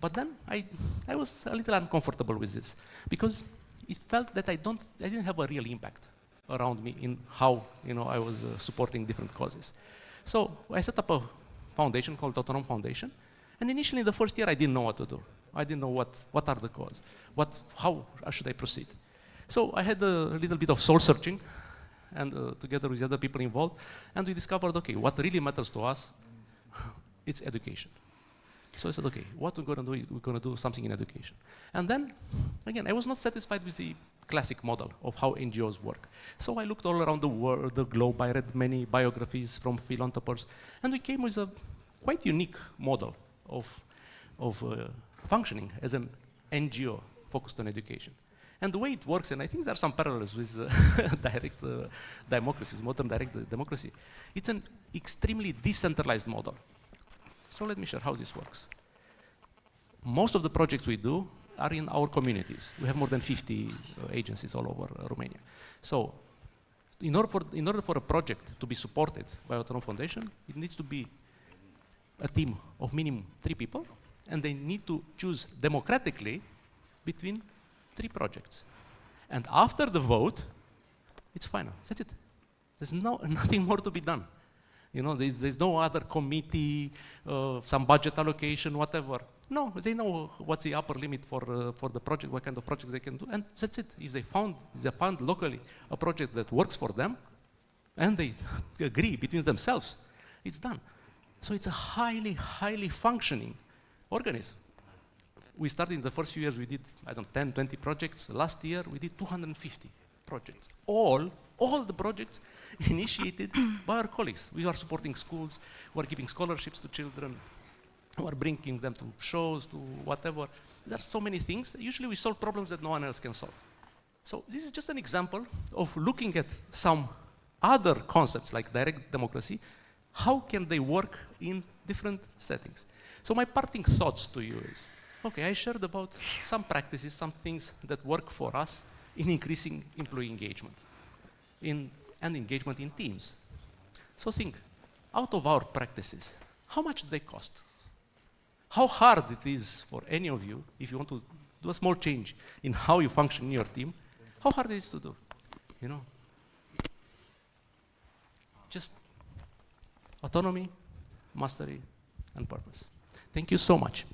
But then I was a little uncomfortable with this because it felt that I didn't have a real impact around me in how I was supporting different causes. So I set up a foundation called Autonom Foundation, and initially in the first year I didn't know what to do. I didn't know what are the causes, how should I proceed. So I had a little bit of soul searching, and together with the other people involved, and we discovered, okay, what really matters to us, it's education. So I said, okay, what we're going to do, we're going to do something in education. And then, again, I was not satisfied with the classic model of how NGOs work. So I looked all around the world, the globe, I read many biographies from philanthropers, and we came with a quite unique model of functioning as an NGO focused on education. And the way it works, and I think there are some parallels with direct democracy, with modern direct democracy, it's an extremely decentralized model. So let me share how this works. Most of the projects we do are in our communities. We have more than 50 agencies all over Romania. So in order for a project to be supported by Autonom Foundation, it needs to be a team of minimum 3 people, and they need to choose democratically between 3 projects. And after the vote, it's final. That's it. There's nothing more to be done. There's no other committee, some budget allocation, whatever. No, they know what's the upper limit for the project, what kind of projects they can do, and that's it. If they found locally a project that works for them, and they agree between themselves, it's done. So it's a highly, highly functioning organism. We started in the first few years, we did, 10, 20 projects. Last year, we did 250 projects. All the projects initiated by our colleagues. We are supporting schools, we are giving scholarships to children, we are bringing them to shows, to whatever. There are so many things. Usually we solve problems that no one else can solve. So this is just an example of looking at some other concepts like direct democracy. How can they work in different settings? So my parting thoughts to you is, okay, I shared about some practices, some things that work for us in increasing employee engagement and engagement in teams. So think, out of our practices, how much do they cost? How hard it is for any of you, if you want to do a small change in how you function in your team, how hard it is to do, Just autonomy, mastery, and purpose. Thank you so much.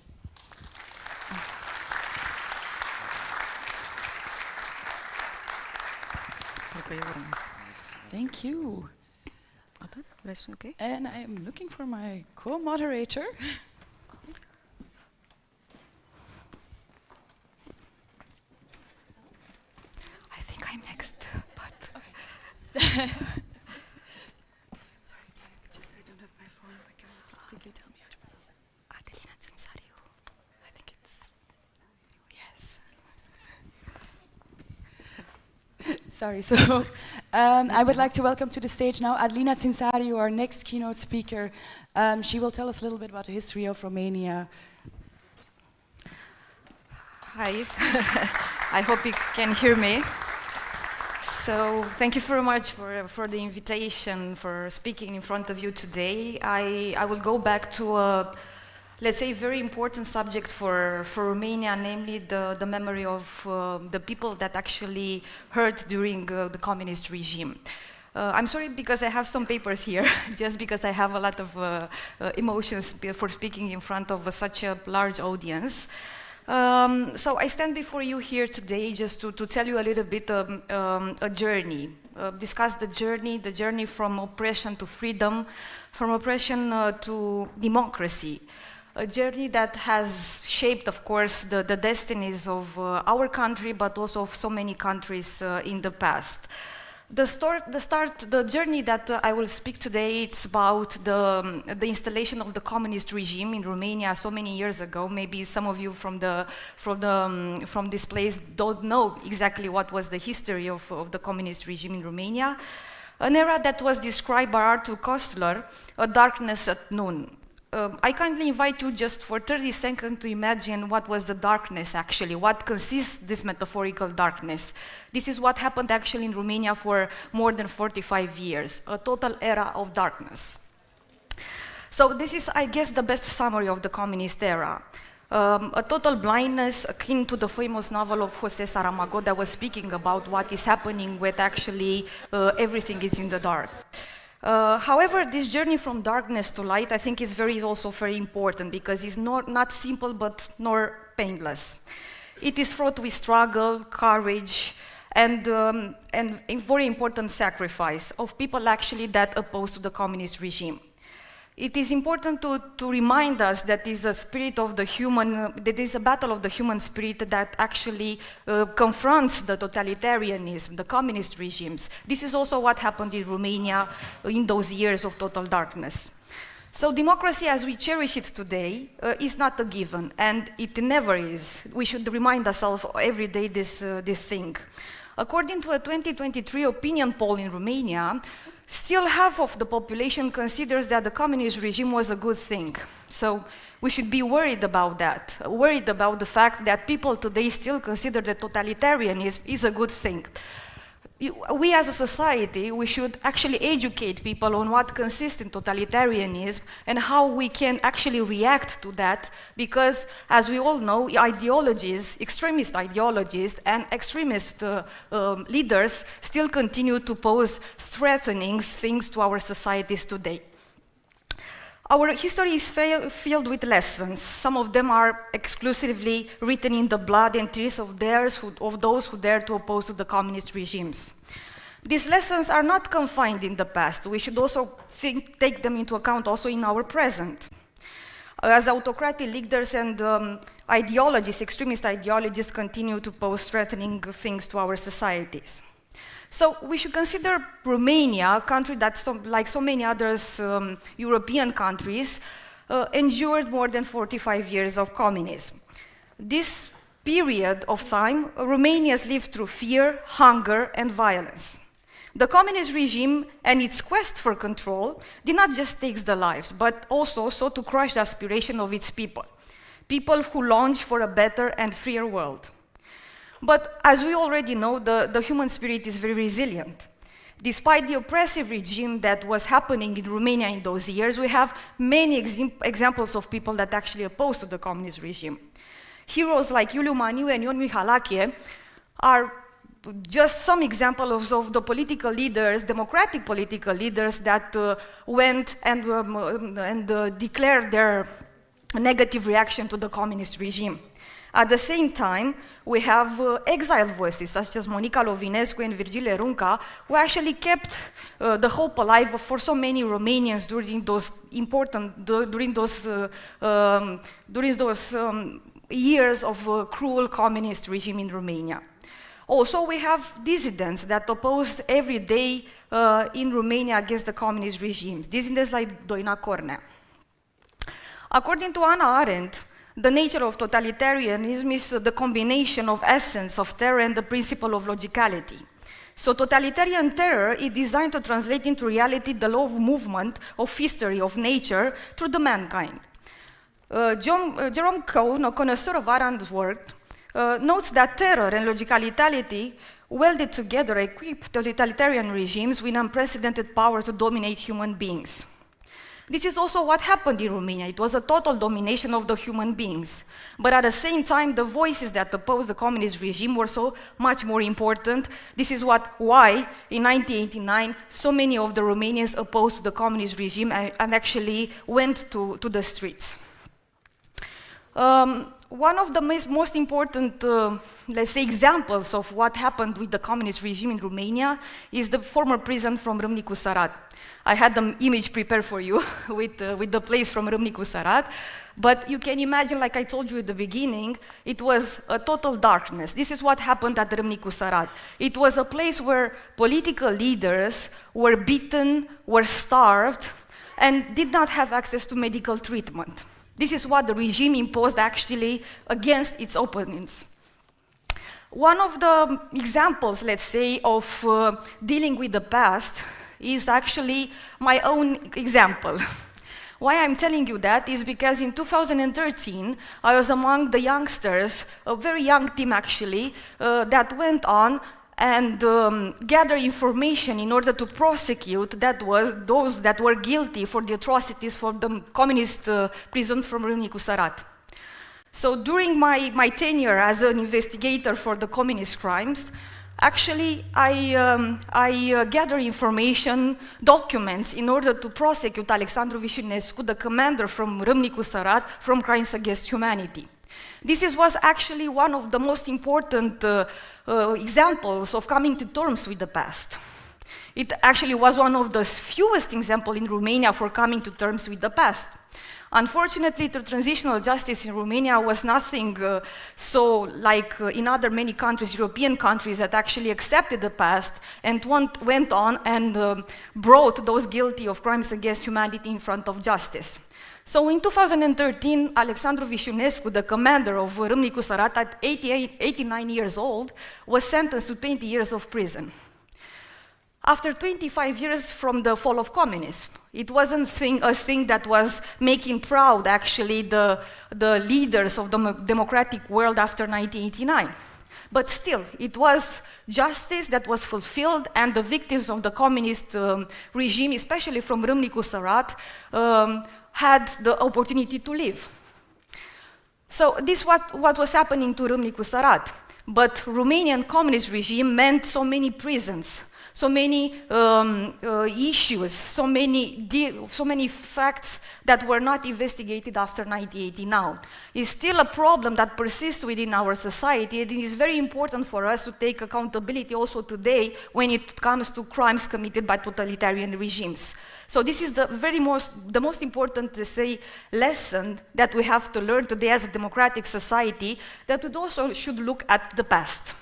Thank you. Okay. And I am looking for my co-moderator. I think I'm next, but... Okay. Sorry, I don't have my phone. Can you quickly tell me how to pronounce it? Adelina Tensariu. I think it's... Yes. Sorry, so I would like to welcome to the stage now Adelina Țințariu, our next keynote speaker. She will tell us a little bit about the history of Romania. Hi, I hope you can hear me. So thank you very much for the invitation, for speaking in front of you today. I will go back to let's say, very important subject for Romania, namely the memory of the people that actually hurt during the communist regime. I'm sorry because I have some papers here, just because I have a lot of emotions for speaking in front of such a large audience. So I stand before you here today just to tell you a little bit a journey, discuss the journey from oppression to freedom, from oppression to democracy. A journey that has shaped, of course, the destinies of our country, but also of so many countries in the past. The journey that I will speak today, it's about the installation of the communist regime in Romania so many years ago. Maybe some of you from this place don't know exactly what was the history of the communist regime in Romania. An era that was described by Arthur Koestler, a darkness at noon. I kindly invite you just for 30 seconds to imagine what was the darkness actually, what consists this metaphorical darkness. This is what happened actually in Romania for more than 45 years, a total era of darkness. So this is, I guess, the best summary of the communist era. A total blindness akin to the famous novel of José Saramago that was speaking about what is happening when actually everything is in the dark. However, this journey from darkness to light, I think, is also very important because it's not simple but nor painless. It is fraught with struggle, courage, and a very important sacrifice of people actually that oppose to the communist regime. It is important to remind us that is a spirit of the human, that is a battle of the human spirit that actually confronts the totalitarianism, the communist regimes. This is also what happened in Romania in those years of total darkness. So democracy as we cherish it today is not a given, and it never is. We should remind ourselves every day this thing. According to a 2023 opinion poll in Romania, still half of the population considers that the communist regime was a good thing. So we should be worried about that, worried about the fact that people today still consider that totalitarianism is a good thing. We as a society, we should actually educate people on what consists in totalitarianism and how we can actually react to that, because as we all know, ideologies, extremist ideologies and extremist leaders still continue to pose threatening things to our societies today. Our history is filled with lessons. Some of them are exclusively written in the blood and tears of those who dare to oppose to the communist regimes. These lessons are not confined in the past. We should also take them into account also in our present. As autocratic leaders and ideologies, extremist ideologies continue to pose threatening things to our societies. So we should consider Romania, a country that, like so many other European countries, endured more than 45 years of communism. This period of time, Romanians lived through fear, hunger, and violence. The communist regime and its quest for control did not just take the lives, but also sought to crush the aspiration of its people, people who longed for a better and freer world. But as we already know, the human spirit is very resilient. Despite the oppressive regime that was happening in Romania in those years, we have many examples of people that actually opposed to the communist regime. Heroes like Iuliu Maniu and Ion Mihalache are just some examples of the political leaders, democratic political leaders that went and declared their negative reaction to the communist regime. At the same time, we have exiled voices such as Monica Lovinescu and Virgile Runca, who actually kept the hope alive for so many Romanians during those years of cruel communist regime in Romania. Also, we have dissidents that opposed every day in Romania against the communist regimes, dissidents like Doina Cornea. According to Hannah Arendt, the nature of totalitarianism is the combination of essence of terror and the principle of logicality. So totalitarian terror is designed to translate into reality the law of movement of history, of nature, through the mankind. Jerome Cohn, a connoisseur of Arendt's work, notes that terror and logicality welded together equip totalitarian regimes with unprecedented power to dominate human beings. This is also what happened in Romania. It was a total domination of the human beings. But at the same time, the voices that opposed the communist regime were so much more important. This is why, in 1989, so many of the Romanians opposed the communist regime and actually went to the streets. One of the most important, let's say, examples of what happened with the communist regime in Romania is the former prison from Râmnicu Sărat. I had the image prepared for you with the place from Râmnicu Sărat, but you can imagine, like I told you at the beginning, it was a total darkness. This is what happened at Râmnicu Sărat. It was a place where political leaders were beaten, were starved, and did not have access to medical treatment. This is what the regime imposed actually against its opponents. One of the examples, let's say, of dealing with the past is actually my own example. Why I'm telling you that is because in 2013, I was among the youngsters, a very young team actually, that went on and gather information in order to prosecute those that were guilty for the atrocities for the communist prisons from Râmnicu Sărat. So during my tenure as an investigator for the communist crimes, actually I gather information, documents, in order to prosecute Alexandru Vișinescu, the commander from Râmnicu Sărat, from crimes against humanity. Was actually one of the most important examples of coming to terms with the past. It actually was one of the fewest examples in Romania for coming to terms with the past. Unfortunately, the transitional justice in Romania was nothing so like in other many countries, European countries, that actually accepted the past and went on and brought those guilty of crimes against humanity in front of justice. So in 2013, Alexandru Vișinescu, the commander of Râmnicu Sărat, at 89 years old, was sentenced to 20 years of prison. After 25 years from the fall of communism, it wasn't a thing that was making proud, actually, the leaders of the democratic world after 1989. But still, it was justice that was fulfilled, and the victims of the communist regime, especially from Râmnicu Sărat, had the opportunity to live. So this what was happening to Râmnicu Sărat. But Romanian communist regime meant so many prisons, so many issues, so many facts that were not investigated after 1980 now. It's still a problem that persists within our society, and it is very important for us to take accountability also today when it comes to crimes committed by totalitarian regimes. So this is the most important, to say, lesson that we have to learn today as a democratic society, that we also should look at the past.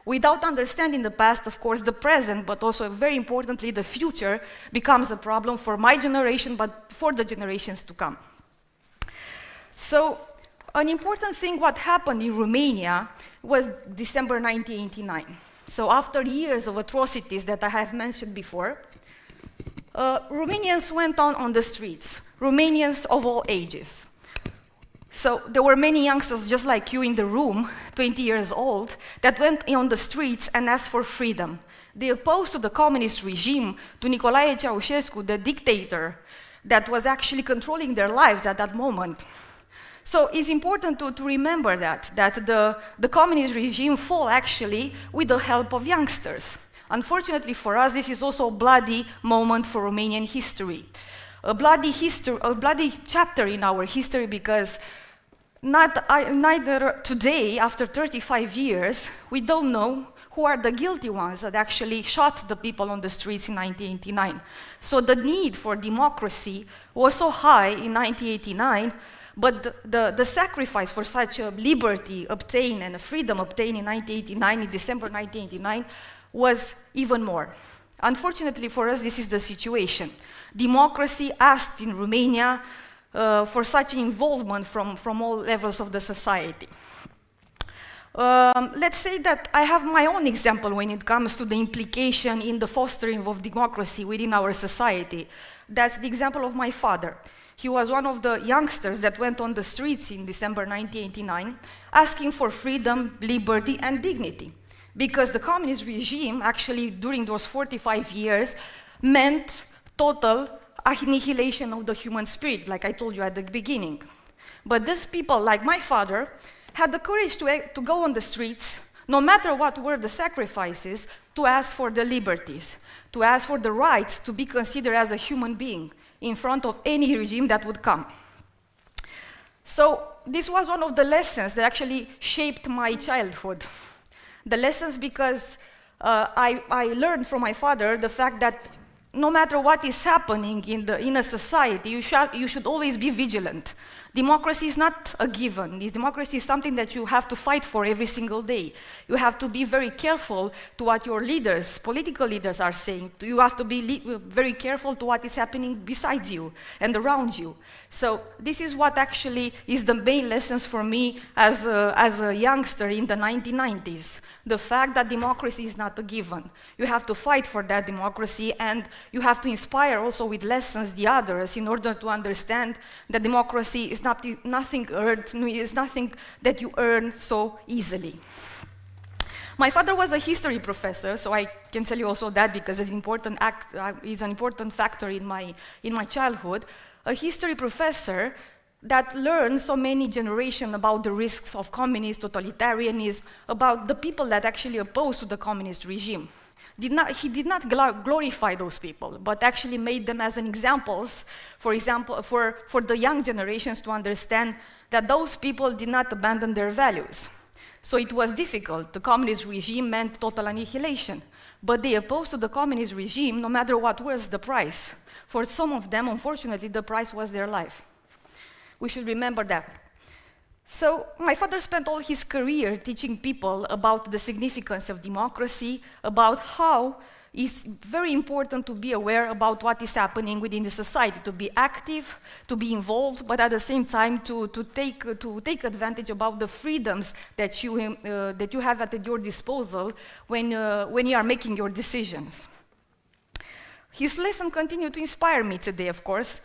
Without understanding the past, of course, the present, but also very importantly, the future, becomes a problem for my generation, but for the generations to come. So, an important thing what happened in Romania was December 1989. So after years of atrocities that I have mentioned before, Romanians went on the streets, Romanians of all ages. So there were many youngsters just like you in the room, 20 years old, that went on the streets and asked for freedom. They opposed to the communist regime, to Nicolae Ceausescu, the dictator, that was actually controlling their lives at that moment. So it's important to remember that the communist regime fell actually with the help of youngsters. Unfortunately for us, this is also a bloody moment for Romanian history. A bloody chapter in our history, because neither today, after 35 years, we don't know who are the guilty ones that actually shot the people on the streets in 1989. So the need for democracy was so high in 1989, but the sacrifice for such a liberty obtained and a freedom obtained in 1989, in December 1989, was even more. Unfortunately for us, this is the situation. Democracy asked in Romania for such involvement from all levels of the society. Let's say that I have my own example when it comes to the implication in the fostering of democracy within our society. That's the example of my father. He was one of the youngsters that went on the streets in December 1989, asking for freedom, liberty, and dignity. Because the communist regime, actually, during those 45 years, meant total annihilation of the human spirit, like I told you at the beginning. But these people, like my father, had the courage to go on the streets, no matter what were the sacrifices, to ask for the liberties, to ask for the rights to be considered as a human being in front of any regime that would come. So this was one of the lessons that actually shaped my childhood. The lessons because I learned from my father the fact that no matter what is happening in a society, you should always be vigilant. Democracy is not a given. Democracy is something that you have to fight for every single day. You have to be very careful to what your leaders, political leaders, are saying. You have to be very careful to what is happening besides you and around you. So this is what actually is the main lessons for me as a youngster in the 1990s. The fact that democracy is not a given. You have to fight for that democracy, and you have to inspire also with lessons the others in order to understand that democracy is nothing earned, is nothing that you earn so easily. My father was a history professor, so I can tell you also that because it's an important factor in my childhood. A history professor that learned so many generations about the risks of communism, totalitarianism, about the people that actually opposed to the communist regime. He did not glorify those people, but actually made them as an examples, for example, for the young generations to understand that those people did not abandon their values. So it was difficult. The communist regime meant total annihilation, but they opposed to the communist regime no matter what was the price. For some of them, unfortunately, the price was their life. We should remember that. So my father spent all his career teaching people about the significance of democracy, about how it's very important to be aware about what is happening within the society, to be active, to be involved, but at the same time to take advantage about the freedoms that you have at your disposal when you are making your decisions. His lesson continued to inspire me today, of course,